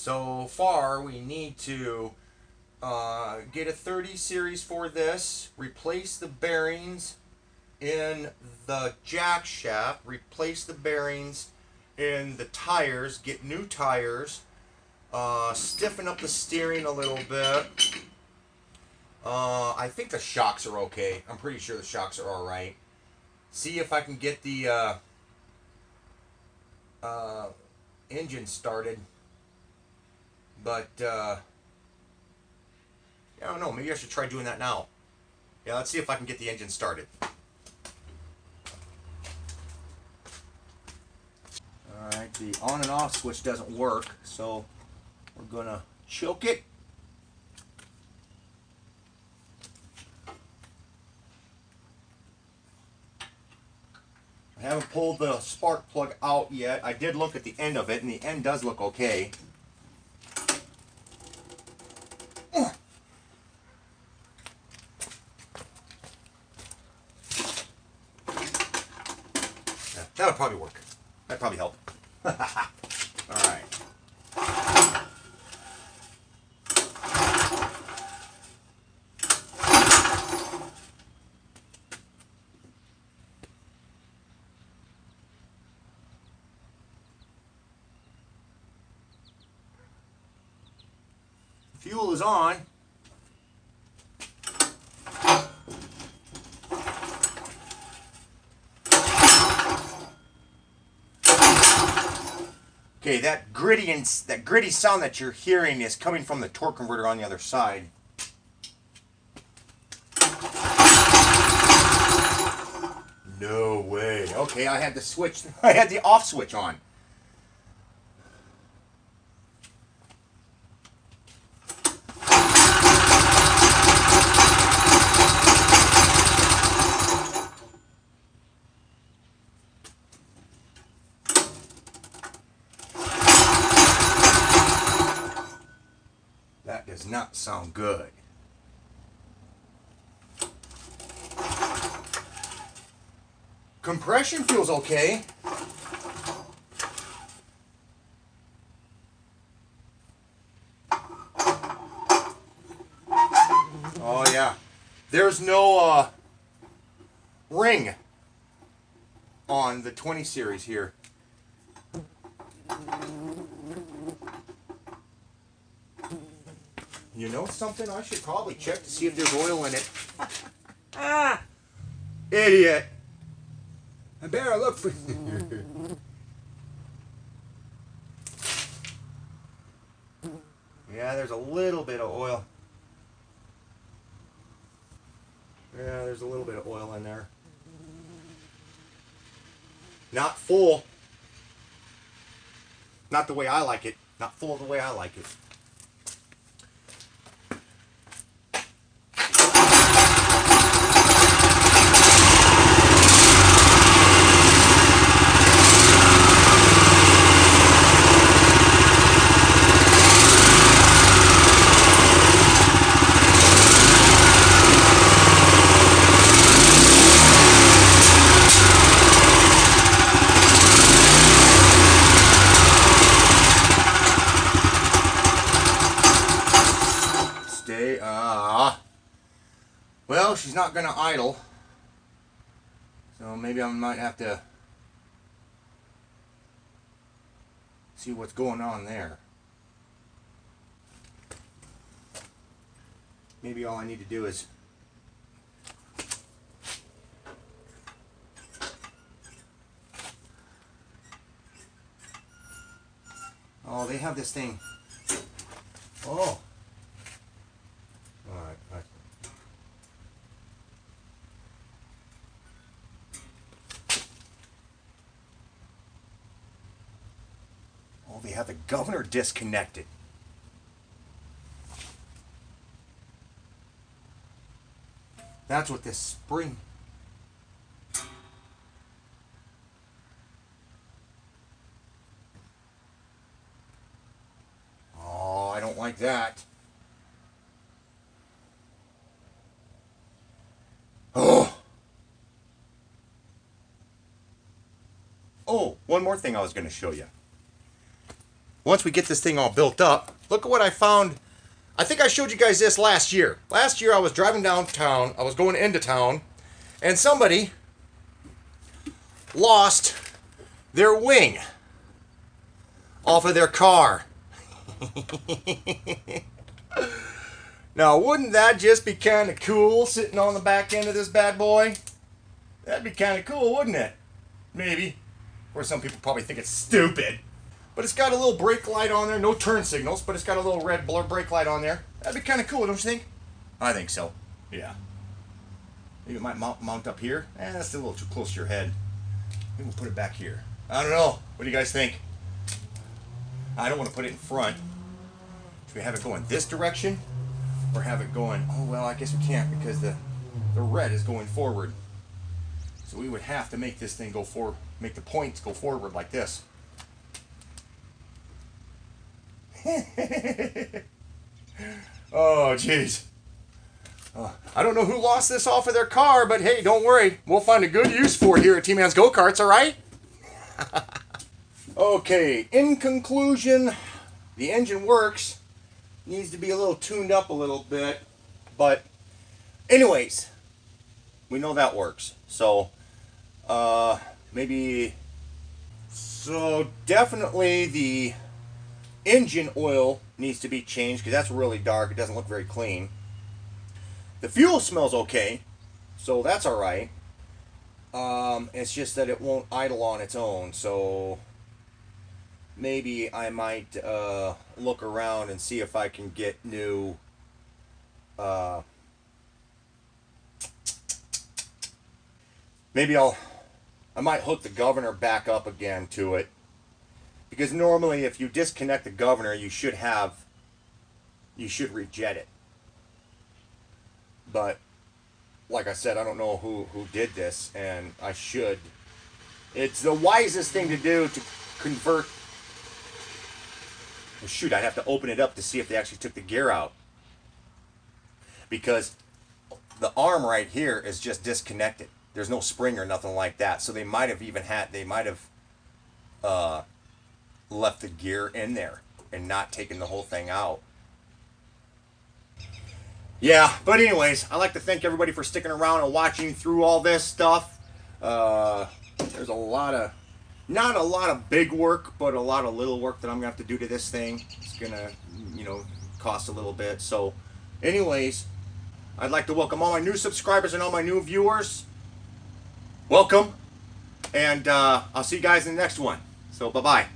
So far, we need to get a 30 series for this, replace the bearings in the jack shaft, replace the bearings in the tires, get new tires, stiffen up the steering a little bit. I think the shocks are okay. I'm pretty sure the shocks are alright. See if I can get the engine started. But, I don't know. Maybe I should try doing that now. Yeah, let's see if I can get the engine started. Alright, the on and off switch doesn't work, so we're going to choke it. I haven't pulled the spark plug out yet. I did look at the end of it, and the end does look okay. That'll probably work. That'd probably help. Alright. Fuel is on. Okay, that gritty sound that you're hearing is coming from the torque converter on the other side. No way. Okay, I had the switch. I had the off switch on. That does not sound good. Compression feels okay. Oh yeah. There's no ring on the 20 series here. You know something? I should probably check to see if there's oil in it. Ah! Idiot! I better look for... Yeah, there's a little bit of oil. Yeah, there's a little bit of oil in there. Not full. Not the way I like it. Not full the way I like it. Well, she's not going to idle, so maybe I might have to see what's going on there. Maybe all I need to do is oh, they have this thing. Oh. Alright. Oh, they have the governor disconnected. That's what this spring... Oh, I don't like that. Oh! Oh, one more thing I was going to show you. once we get this thing all built up, look at what I found. I think I showed you guys this last year. Last year I was driving downtown. I was going into town, and somebody lost their wing off of their car. Now, wouldn't that just be kind of cool sitting on the back end of this bad boy? That'd be kind of cool, wouldn't it? Maybe. Or some people probably think it's stupid. But it's got a little brake light on there. No turn signals, but it's got a little red blur brake light on there. That'd be kind of cool, don't you think? I think so. Yeah. Maybe it might mount up here. That's a little too close to your head. Maybe we'll put it back here. I don't know. What do you guys think? I don't want to put it in front. Should we have it going this direction? Or have it going, oh well, I guess we can't because the red is going forward. So we would have to make this thing go forward, make the points go forward like this. Oh, jeez. I don't know who lost this off of their car, but hey, don't worry. We'll find a good use for it here at T-Man's Go-Karts, all right? Okay, in conclusion, the engine works. Needs to be a little tuned up a little bit. But anyways, we know that works. So, maybe... So, definitely the engine oil needs to be changed because that's really dark. It doesn't look very clean. The fuel smells okay, so that's alright. It's just that it won't idle on its own, so maybe I might look around and see if I can get new maybe I might hook the governor back up again to it, because normally if you disconnect the governor you should rejet it. But like I said, I don't know who did this, and I should. It's the wisest thing to do to convert. Well, shoot, I'd have to open it up to see if they actually took the gear out, because the arm right here is just disconnected. There's no spring or nothing like that. So they might have left the gear in there and not taken the whole thing out. Yeah, but anyways, I'd like to thank everybody for sticking around and watching through all this stuff. There's not a lot of big work, but a lot of little work that I'm going to have to do to this thing. It's going to, cost a little bit. So, anyways, I'd like to welcome all my new subscribers and all my new viewers. Welcome. And I'll see you guys in the next one. So, bye-bye.